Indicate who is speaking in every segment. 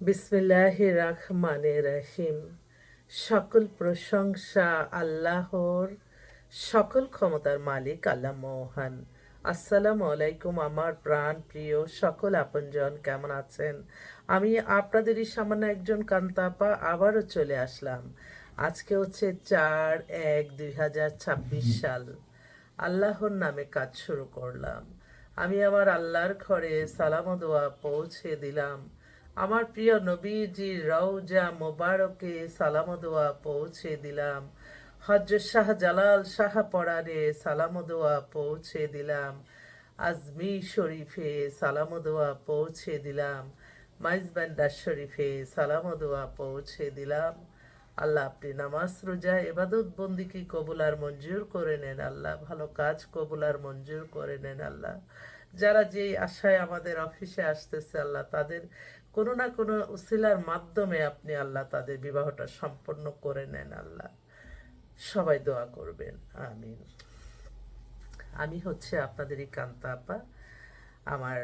Speaker 1: বিসমিল্লাহির রহমানির রহিম। সকল প্রশংসা আল্লাহর, সকল ক্ষমতার মালিক আল্লাহ মহান। আসসালামু আলাইকুম আমার প্রাণ প্রিয় সকল আপনজন, কেমন আছেন? আমি আপনাদেরই সামান্য একজন কান্তাপা আবারও চলে আসলাম। আজকে হচ্ছে 4/1/2026 সাল। আল্লাহর নামে কাজ শুরু করলাম। আমি আমার আল্লাহর ঘরে সালাম ও দোয়া পৌঁছে দিলাম। আমার প্রিয় নবীজির রওজা মোবারকে সালাম ও দোয়া পৌঁছে দিলাম। হযরত শাহ জালাল শাহ পরাণে সালাম ও দোয়া পৌঁছে দিলাম। আজমির শরীফে সালাম ও দোয়া পৌঁছে দিলাম। মাইজবান্ডার শরীফে সালাম ও দোয়া পৌঁছে দিলাম। আল্লাহ আপনি নামাজ রোজা এবাদত বন্দিকে কবুল আর মঞ্জুর করে নেন আল্লাহ। ভালো কাজ কবুল আর মঞ্জুর করে নেন আল্লাহ। যারা যেই আশায় আমাদের অফিসে আসতেছে আল্লাহ, তাদের কোনো না কোনো উসিলার মাধ্যমে আপনি আল্লাহ তাদের বিবাহটা সম্পন্ন করে নেন আল্লাহ। সবাই দোয়া করবেন, আমিন। আমি হচ্ছে আপনাদেরই কান্তা আপা। আমার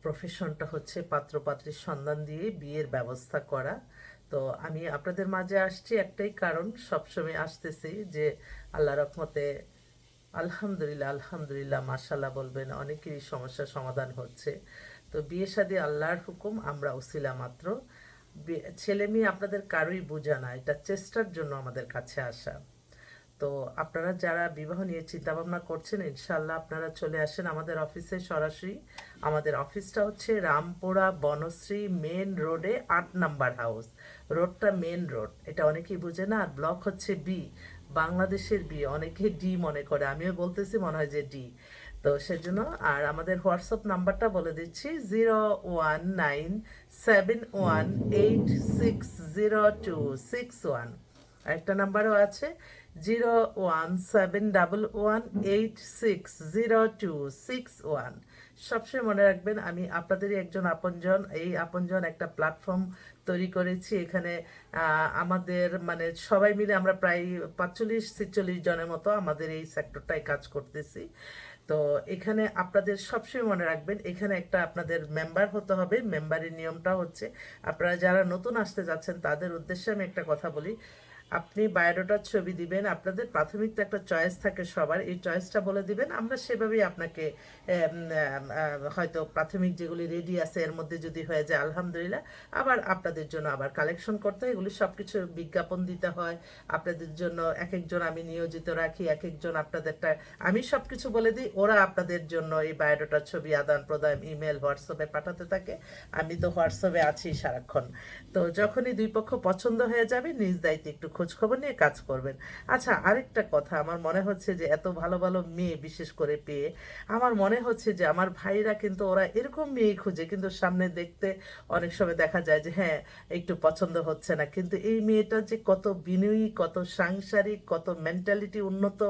Speaker 1: প্রফেশনটা হচ্ছে পাত্রপাত্রীর সন্ধান দিয়ে বিয়ের ব্যবস্থা করা। তো আমি আপনাদের মাঝে আসছি একটাই কারণ, সবসময় আসতেছি যে আল্লাহ রহমতে আলহামদুলিল্লাহ আলহামদুলিল্লাহ মাশাল্লাহ বলবেন, অনেকেরই সমস্যার সমাধান হচ্ছে। তো বিয়ে শাদী আল্লাহর হুকুম, আমরা উসিলা মাত্র। ছেলে মেয়ে আপনাদের কারোই বোঝা না, এটা চেষ্টার জন্য আমাদের কাছে আসা। তো আপনারা যারা বিবাহ নিয়ে চিন্তা ভাবনা করছেন, ইনশাল্লাহ আপনারা চলে আসেন আমাদের অফিসে সরাসরি। আমাদের অফিসটা হচ্ছে রামপুরা বনশ্রী মেন রোডে 8 নাম্বার হাউস। রোডটা মেন রোড, এটা অনেকেই বুঝে না। আর ব্লক হচ্ছে বি, বাংলাদেশের বি, অনেকে ডি মনে করে, আমিও বলতেছি মনে হয় যে ডি। তো সেজন্য আর আমাদের হোয়াটসঅ্যাপ নাম্বারটা বলে দিচ্ছি, 01971860261। আরেকটা নাম্বারও আছে, 01711860261। সবসময় মনে রাখবেন, আমি আপনাদেরই একজন আপনজন। এই আপনজন একটা প্ল্যাটফর্ম তৈরি করেছি এখানে। আমাদের মানে সবাই মিলে আমরা প্রায় 45-46 জনের মতো আমাদের এই সেক্টরটায় কাজ করতেছি। তো এখানে আপনাদের সবসময় মনে রাখবেন, এখানে একটা আপনাদের মেম্বার হতে হবে। মেম্বারের নিয়মটা হচ্ছে, আপনারা যারা নতুন আসতে যাচ্ছেন তাদের উদ্দেশ্যে আমি একটা কথা বলি। আপনি বায়োডাটার ছবি দিবেন, আপনাদের প্রাথমিক তো একটা চয়েস থাকে সবার, এই চয়েসটা বলে দিবেন, আমরা সেভাবেই আপনাকে হয়তো প্রাথমিক যেগুলি রেডি আছে এর মধ্যে যদি হয়ে যায় আলহামদুলিল্লাহ। আবার আপনাদের জন্য আবার কালেকশন করতে হয়, এগুলি সব কিছু বিজ্ঞাপন দিতে হয় আপনাদের জন্য। এক একজন আমি নিয়োজিত রাখি, এক একজন আপনাদেরটা আমি সব কিছু বলে দিই, ওরা আপনাদের জন্য এই বায়োডাটার ছবি আদান প্রদান ইমেল হোয়াটসঅ্যাপে পাঠাতে থাকে। আমি তো হোয়াটসঅ্যাপে আছি সারাক্ষণ। তো যখনই দুই পক্ষ পছন্দ হয়ে যাবে, নিজ দায়িত্বে একটু খোঁজ খবর নিয়ে কাজ করবেন। আচ্ছা, আরেকটা কথা, আমার মনে হচ্ছে যে এত ভালো ভালো মেয়ে বিশেষ করে পেয়ে আমার মনে হচ্ছে যে আমার ভাইরা কিন্তু ওরা এরকম মেয়ে খুঁজে, কিন্তু সামনে দেখতে অনেক সময় দেখা যায় যে হ্যাঁ একটু পছন্দ হচ্ছে না, কিন্তু এই মেয়েটা যে কত বিনয়ী, কত সাংসারিক, কত মেন্টালিটি উন্নত,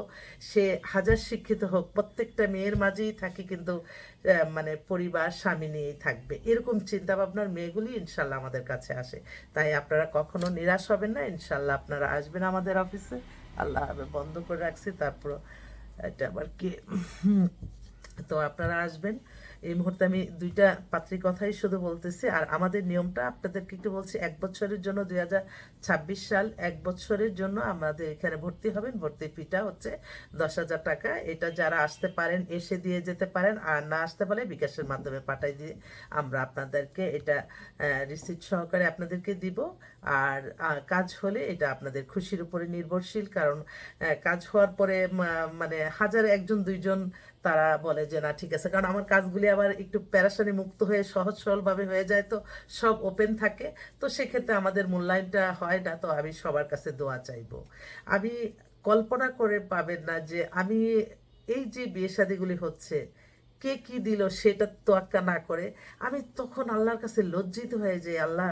Speaker 1: সে হাজার শিক্ষিত হোক, প্রত্যেকটা মেয়ের মাঝেই থাকে কিন্তু মানে পরিবার স্বামী নিয়েই থাকবে, এরকম চিন্তা ভাবনার মেয়েগুলি ইনশাল্লাহ আমাদের কাছে আসে। তাই আপনারা কখনো নিরাশ হবেন না, ইনশাল্লাহ আপনারা আসবেন আমাদের অফিসে। আল্লাহ আমি বন্ধ করে রাখছি, তারপর এটা আবার কি। তো আপনারা আসবেন। এই মুহূর্তে আমি দুইটা পাত্রী কথাই শুধু বলতেছি। আর আমাদের নিয়মটা আপনাদেরকে একটু বলছি, 1 বছরের জন্য 2026 সাল 1 বছরের জন্য আমাদের এখানে ভর্তি হবেন। ভর্তি ফিটা হচ্ছে 10,000 টাকা। এটা যারা আসতে পারেন এসে দিয়ে যেতে পারেন, আর না আসতে পারলে বিকাশের মাধ্যমে পাঠাই দিয়ে আমরা আপনাদেরকে এটা রিসিপ্ট সহকারে আপনাদেরকে দিব। আর কাজ হলে এটা আপনাদের খুশির উপরে নির্ভরশীল, কারণ কাজ হওয়ার পরে মানে হাজার একজন দুইজন তারা বলে যে না ঠিক আছে, কারণ আমার কাজগুলি আবার একটু প্যারাসানি মুক্ত হয়ে সহজ সরলভাবে হয়ে যায়, তো সব ওপেন থাকে। তো সেক্ষেত্রে আমাদের মূল্যায়নটা হয় না। তো আমি সবার কাছে দোয়া চাইবো। আমি কল্পনা করে পাবেন না যে আমি এই যে বিয়ে শাদিগুলি হচ্ছে, কে কি দিল সেটা তোয়াক্কা না করে আমি তখন আল্লাহর কাছে লজ্জিত হয়ে যাই, আল্লাহ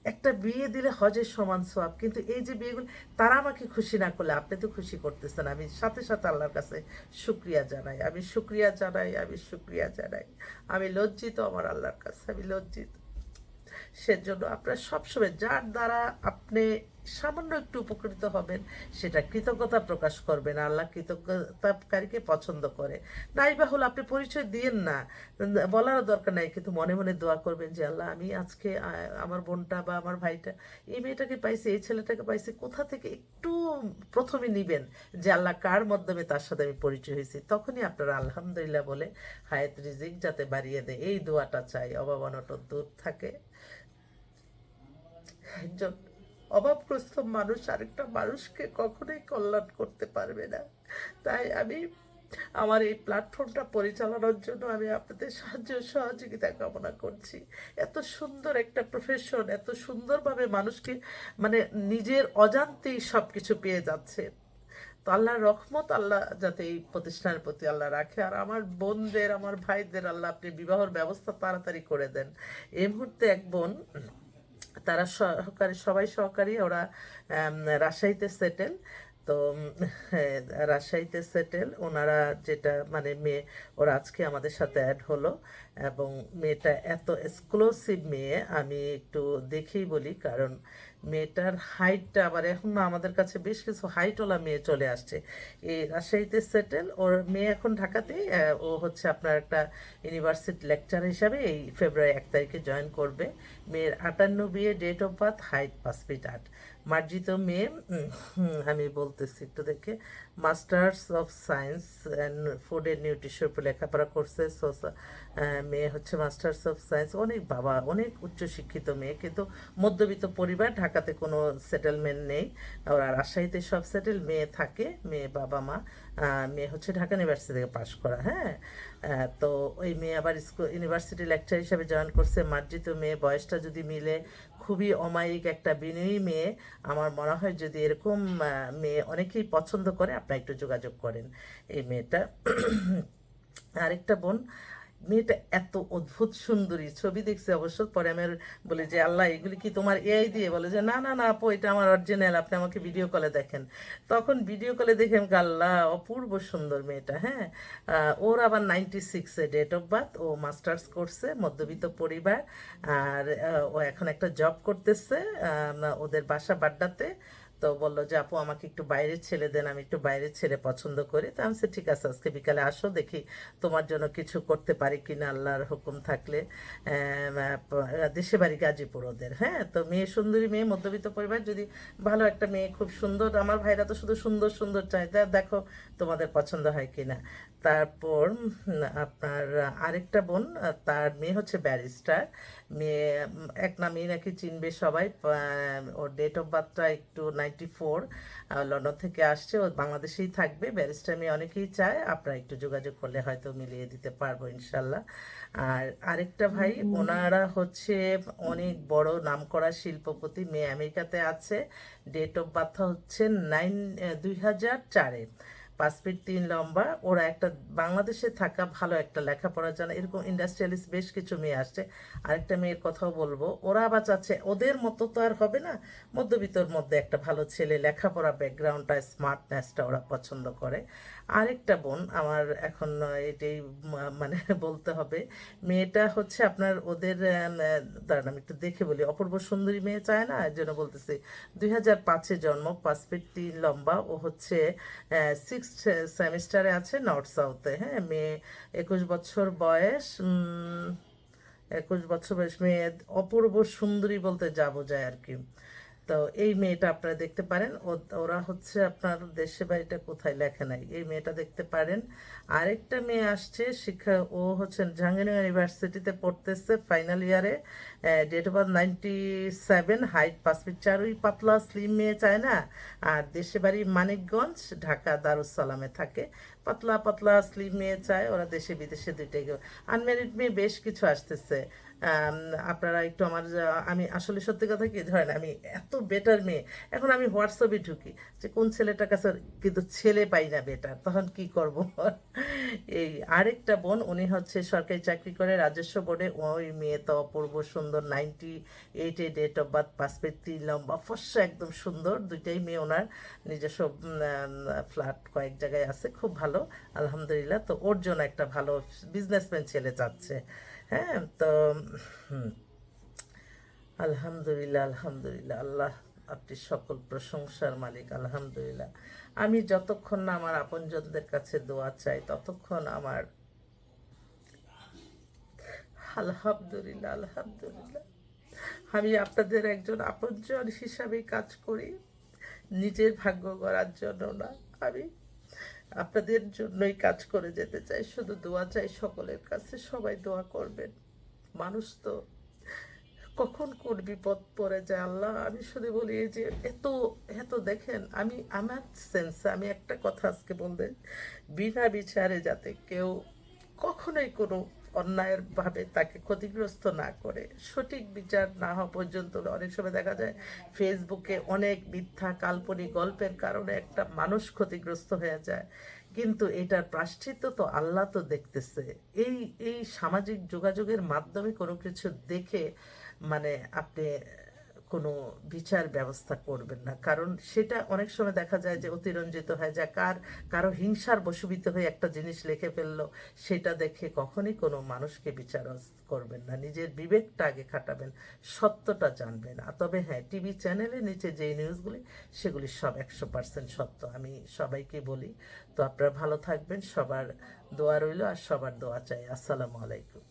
Speaker 1: একটা বিয়ে দিলে হজের সমান সওয়াব, কিন্তু এই যে বিয়েগুলো তারা আমাকে খুশি না করলে আপনি তো খুশি করতেছেন। আমি সাথে সাথে আল্লাহর কাছে শুক্রিয়া জানাই, আমি শুক্রিয়া জানাই, আমি শুক্রিয়া জানাই। আমি লজ্জিত আমার আল্লাহর কাছে, আমি লজ্জিত। সেজন্য আপনার সবসময় যার দ্বারা আপনি সামান্য একটু উপকৃত হবেন, সেটা কৃতজ্ঞতা প্রকাশ করবেন। আল্লাহ কৃতজ্ঞতাকারীকে পছন্দ করে। নাই বা হলো আপনি পরিচয় দিয়েন না, বলারও দরকার নাই, কিন্তু মনে মনে দোয়া করবেন যে আল্লাহ আমি আজকে আমার বোনটা বা আমার ভাইটা এই মেয়েটাকে পাইছি, এই ছেলেটাকে পাইছি, কোথা থেকে একটু প্রথমে নিবেন যে আল্লাহ কার মাধ্যমে তার সাথে আমি পরিচয় হয়েছি। তখনই আপনারা আলহামদুলিল্লাহ বলে হায়াত রিজিক যাতে বাড়িয়ে দেয় এই দোয়াটা চাই, অভাব অনটন দূর থাকে। একজন অভাবগ্রস্ত মানুষ আরেকটা মানুষকে কখনোই কল্যাণ করতে পারবে না। তাই আমি আমার এই প্ল্যাটফর্মটা পরিচালনার জন্য আমি আপনাদের সাহায্য সহযোগিতা কামনা করছি। এত সুন্দর একটা প্রফেশন, এত সুন্দরভাবে মানুষকে মানে নিজের অজান্তেই সব কিছু পেয়ে যাচ্ছে। তো আল্লাহর রহমত আল্লাহ যাতে এই প্রতিষ্ঠানের প্রতি আল্লাহ রাখে। আর আমার বোনদের, আমার ভাইদের আল্লাহ আপনি বিবাহর ব্যবস্থা তাড়াতাড়ি করে দেন। এই মুহূর্তে এক বোন, তারা সহকারী, সবাই সহকারী, ওরা রাজশাহীতে সেটেল। তো হ্যাঁ, রাজশাহীতে সেটেল ওনারা, যেটা মানে মেয়ে ওরা আজকে আমাদের সাথে অ্যাড হলো। এবং মেয়েটা এত এক্সক্লুসিভ মেয়ে, আমি একটু দেখেই বলি, কারণ মেয়েটার হাইটটা আবার এখন না আমাদের কাছে বেশ কিছু হাইটওয়ালা মেয়ে চলে আসছে। এই রাজশাহীতে সেটেল, ওর মেয়ে এখন ঢাকাতেই, ও হচ্ছে আপনার একটা ইউনিভার্সিটি লেকচার হিসাবে এই ফেব্রুয়ারি 1 তারিখে জয়েন করবে। মেয়ের 58 বিয়ে, date of birth, height 5 feet 8। মার্জিত মেয়ে, আমি বলতেছি একটু দেখে, masters of science and food and nutrition উপর লেখাপড়া করছে। মেয়ে হচ্ছে মাস্টার্স অফ সায়েন্স, অনেক বাবা, অনেক উচ্চশিক্ষিত মেয়ে, কিন্তু মধ্যবিত্ত পরিবার, ঢাকাতে কোনো সেটেলমেন্ট নেই। ওরা রাজশাহীতে সব সেটেল, মেয়ে থাকে, মেয়ে বাবা মা। মেয়ে হচ্ছে ঢাকা ইউনিভার্সিটি থেকে পাশ করা, হ্যাঁ। তো ওই মেয়ে আবার স্কুল ইউনিভার্সিটি লেকচার হিসাবে জয়েন করছে। মার্জিত মেয়ে, বয়সটা যদি মিলে, খুবই অমায়িক একটা বিনয়ী মেয়ে। আমার মনে হয় যদি এরকম মেয়ে অনেকেই পছন্দ করে, আপনারা একটু যোগাযোগ করেন এই মেয়েটা। আরেকটা বোন, মেয়েটা এত অদ্ভুত সুন্দরী, ছবি দেখছি অবশ্য, পরে আমি বলি যে আল্লাহ এগুলি কি তোমার এআই দিয়ে? বলে যে না না না আপু, এটা আমার অরিজিনাল, আপনি আমাকে ভিডিও কলে দেখেন। তখন ভিডিও কলে দেখে আমি আল্লাহ, অপূর্ব সুন্দর মেয়েটা, হ্যাঁ। ওর আবার 96-এ ডেট অফ বার্থ, ও মাস্টার্স করছে, মধ্যবিত্ত পরিবার। আর ও এখন একটা জব করতেছে, ওদের বাসা বাড্ডাতে। তো বললো যে আপু আমাকে একটু বাইরের ছেলে দেন, আমি একটু বাইরের ছেলে পছন্দ করি। তো আমি বলছি, ঠিক আছে আজকে বিকালে আসো, দেখি তোমার জন্য কিছু করতে পারি কিনা, আল্লাহর হুকুম থাকলে। দেশে বাড়ি গাজীপুর ওদের, হ্যাঁ। তো মেয়ে সুন্দরী মেয়ে, মধ্যবিত্ত পরিবার, যদি ভালো একটা মেয়ে, খুব সুন্দর, আমার ভাইরা তো শুধু সুন্দর সুন্দর চায়, দেখো তোমাদের পছন্দ হয় কিনা। তারপর আপনার আরেকটা বোন, তার মেয়ে হচ্ছে ব্যারিস্টার। মেয়ে এক নামেই নাকি চিনবে সবাই। ওর ডেট অফ বার্থটা একটু 94, লন্ডন থেকে আসছে, ও বাংলাদেশেই থাকবে। ব্যারিস্টার মেয়ে অনেকেই চায়, আপনারা একটু যোগাযোগ করলে হয়তো মিলিয়ে দিতে পারবো ইনশাল্লাহ। আর আরেকটা ভাই, ওনারা হচ্ছে অনেক বড় নামকরা শিল্পপতি, মেয়ে আমেরিকাতে আছে। ডেট অফ বার্থ হচ্ছে 2004-এ, 5 ফিট 3 লম্বা। ওরা একটা বাংলাদেশে থাকা, ভালো একটা লেখাপড়া জানে, এরকম ইন্ডাস্ট্রিয়ালিস্ট বেশ কিছু মেয়ে আসছে। আরেকটা মেয়ের কথাও বলবো, ওরা আবার চাচ্ছে, ওদের মতো তো আর হবে না, মধ্যবিত্তর মধ্যে একটা ভালো ছেলে, লেখাপড়া ব্যাকগ্রাউন্ডটা, স্মার্টনেসটা ওরা পছন্দ করে। আরেকটা বোন আমার এখন এটাই মানে বলতে হবে, মেয়েটা হচ্ছে আপনার ওদের, দাঁড়ান আমি একটু দেখে বলি, অপূর্ব সুন্দরী মেয়ে চায় না, এর জন্য বলতেছি। 2005-এ জন্ম, 5 ফিট 3 লম্বা। ও হচ্ছে 6th সেমিস্টারে আছে, নর্থ সাউথে, হ্যাঁ। মেয়ে 21 বছর বয়স, 21 বছর বয়স মেয়ে, অপূর্ব সুন্দরী বলতে যা বোঝায় আর কি। তো এই মেয়েটা আপনারা দেখতে পারেন, ওরা হচ্ছে আপনার দেশে বাড়িটা কোথায় লেখা নাই, এই মেয়েটা দেখতে পারেন। আরেকটা মেয়ে আসছে শিক্ষা, ও হচ্ছে জাহাঙ্গীরনগর ইউনিভার্সিটিতে পড়তেছে, ফাইনাল ইয়ারে। Date of birth 97, height 5 feet 4। ওই পাতলা স্লিম মেয়ে চায় না। আর দেশে বাড়ি মানিকগঞ্জ, ঢাকা দারুসালামে থাকে। পাতলা পাতলা স্লিম মেয়ে চায়, ওরা দেশে বিদেশে দুইটাই। আনম্যারিড মেয়ে বেশ কিছু আসতেছে। আপনারা একটু আমার, আমি আসলে সত্যি কথা কি, ধরেন আমি এত বেটার মেয়ে, এখন আমি হোয়াটসঅ্যাপে ঢুকি যে কোন ছেলেটার কাছে, কিন্তু ছেলে পাই না বেটার, তখন কি করব। এই আরেকটা বোন, উনি হচ্ছে সরকারি চাকরি করে রাজস্ব বোর্ডে। ওই মেয়ে তো অপূর্ব সুন্দর, 98-এ ডেট অফ বার্থ, 5 ফিট 3 লম্বা, ফর্সা, একদম সুন্দর। দুইটাই মেয়ে, ওনার নিজস্ব ফ্ল্যাট কয়েক জায়গায় আছে, খুব ভালো আলহামদুলিল্লাহ। তো ওর জন্য একটা ভালো বিজনেসম্যান ছেলে চাচ্ছে, হ্যাঁ। তো হুম, আলহামদুলিল্লাহ আলহামদুলিল্লাহ, আল্লাহ আপনি সকল প্রশংসার মালিক, আলহামদুলিল্লাহ। আমি যতক্ষণ না আমার আপনজনদের কাছে দোয়া চাই ততক্ষণ আমার আলহামদুলিল্লাহ, আলহামদুলিল্লাহ। আমি আপনাদের একজন আপনজন হিসাবেই কাজ করি, নিজের ভাগ্য গড়ার জন্য না। আমি আপনাদের জন্যই কাজ করে যেতে চাই, শুধু দোয়া চাই সকলের কাছে, সবাই দোয়া করবেন। মানুষ তো কখন কোন বিপদ পড়ে যায় আল্লাহ, আমি শুধু বলি এই যে এত এত দেখেন, আমি আমার সেন্সে আমি একটা কথা আজকে বলতে, বিনা বিচারে যাতে কেউ কখনোই কোনো অন্যায়ের ভাবে তাকে ক্ষতিগ্রস্ত না করে, সঠিক বিচার না হওয়া পর্যন্ত। অনেক সময় দেখা যায় ফেসবুকে অনেক মিথ্যা কাল্পনিক গল্পের কারণে একটা মানুষ ক্ষতিগ্রস্ত হয়ে যায়, কিন্তু এটার প্রায়শ্চিত্ত তো আল্লাহ তো দেখতেছে। এই এই সামাজিক যোগাযোগের মাধ্যমে কোনো কিছু দেখে মানে আপনি কোনো বিচার ব্যবস্থা করবেন না, কারণ সেটা অনেক সময় দেখা যায় যে অতিরঞ্জিত হয়ে যায়, কারো হিংসার বশীভূত হয়ে একটা জিনিস লিখে ফেললো, সেটা দেখে কখনই কোনো মানুষকে বিচার করবেন না, নিজের বিবেকটা আগে খাটাবেন, সত্যটা জানবেন। তবে হ্যাঁ, টিভি চ্যানেলের নিচে যে নিউজগুলি সেগুলি সব 100% সত্য, আমি সবাইকে বলি। তো আপনারা ভালো থাকবেন, সবার দোয়া রইল, আর সবার দোয়া চাই। আসসালামু আলাইকুম।